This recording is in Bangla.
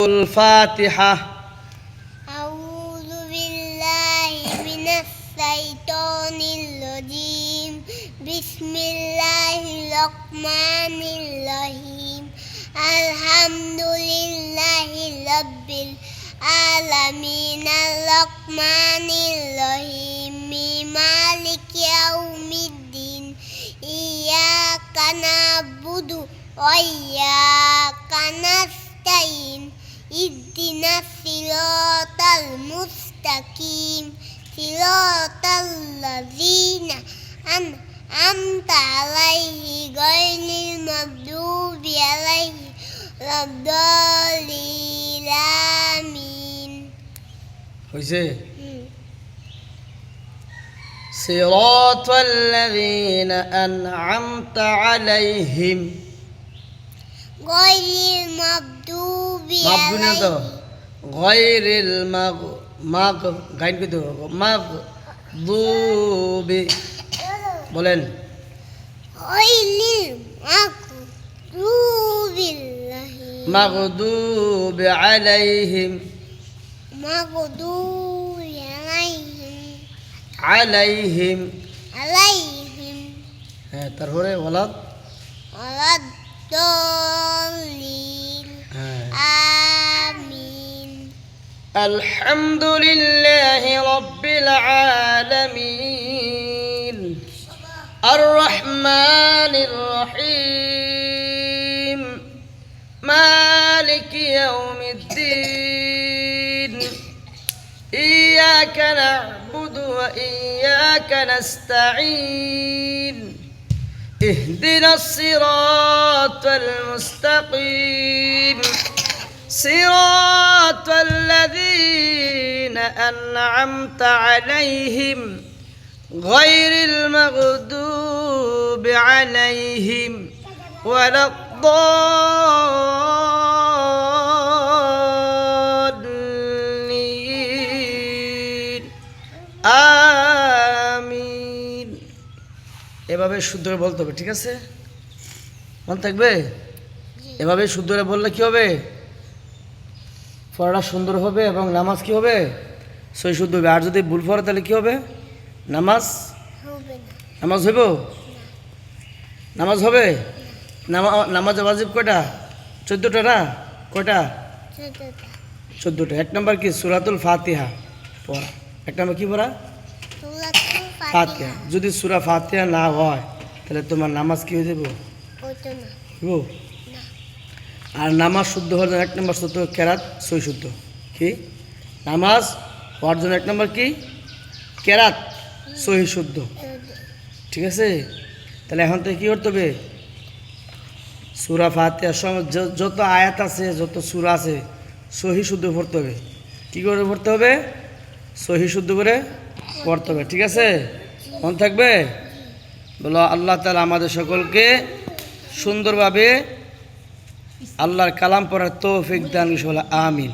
সূরাতুল ফাতিহা। আউযু বিল্লাহি মিনাশ শাইতানির রাজীম। বিসমিল্লাহির রহমানির রহিম। আলহামদুলিল্লাহি রাব্বিল আলামিন। আর রহমানির রহিম। মালিকি ইয়াউমিদ্দিন। ইয়াকা না'বুদু ওয়া ইয়াকা নাস্তাইন। ইহদিনাস সিরাতাল মুস্তাকিম। সিরাতাল লাযিনা আন'আমতা আলাইহিম গায়রিল মাগদুবি আলাইহিম ওয়ালাদ-দাল্লিন। আমিন। হইছে? সিরাতাল লাযিনা আন'আমতা আলাইহিম গায়রিল মাগদুবি মাগদুনা তো গায়রিল গাইন কই তো মাগদুবি বলেন। গায়রিল মাগদুবি আলাইহিম আলাইহিম। হ্যাঁ, তারপরে ওয়ালাদ-দাল্লিন। আমিন। আলহামদুলিল্লাহি রাব্বিল আলামিন আর রহমানির রহিম মালিকি ইয়াউমিদ্দিন ইয়্যাকা না'বুদু ওয়া ইয়্যাকা নাস্তাঈন ইহদিনাস সিরাতাল মুস্তাকিম সিরাতাল লাযিনা আন'আমতা আলাইহিম গায়রিল মাগদুবি আলাইহিম ওয়ালাদ-দাল্লিন। আমিন। এভাবে শুদ্ধ করে বলতে হবে, ঠিক আছে? মনে থাকবে? এভাবে শুদ্ধ করে বললে কি হবে? পড়াটা সুন্দর হবে এবং নামাজ কি হবে? সই শুদ্ধ হবে। আর যদি ভুল পড়ে তাহলে কি হবে? নামাজ হইব? নামাজ হবে? নামাজ ওয়াজিব কয়টা? 14টা না? কয়টা? 14টা। 1 নম্বর কি? সূরাতুল ফাতিহা পড়া। 1 নম্বর কি পড়া? ফাতিহা। যদি সূরা ফাতিহা না হয় তাহলে তোমার নামাজ কি হয়ে যাবে? আর নামাজ শুদ্ধ হওয়ার জন্য 1 নম্বর শুদ্ধ কেরাত সই শুদ্ধ। কি? নামাজ হওয়ার জন্য 1 নম্বর কি? কেরাত সহি শুদ্ধ, ঠিক আছে? তাহলে এখন থেকে কী করতে হবে? সূরা ফাতিহার সঙ্গে যত আয়াত আছে, যত সূরা আছে, সহি শুদ্ধ পড়তে হবে। কী করে পড়তে হবে? সহি শুদ্ধ করে পড়তে হবে, ঠিক আছে? মনে থাকবে? বলো, আল্লাহ তাআলা আমাদের সকলকে সুন্দরভাবে আল্লাহর কালাম পড়ার তৌফিক দান করুন। আমিন।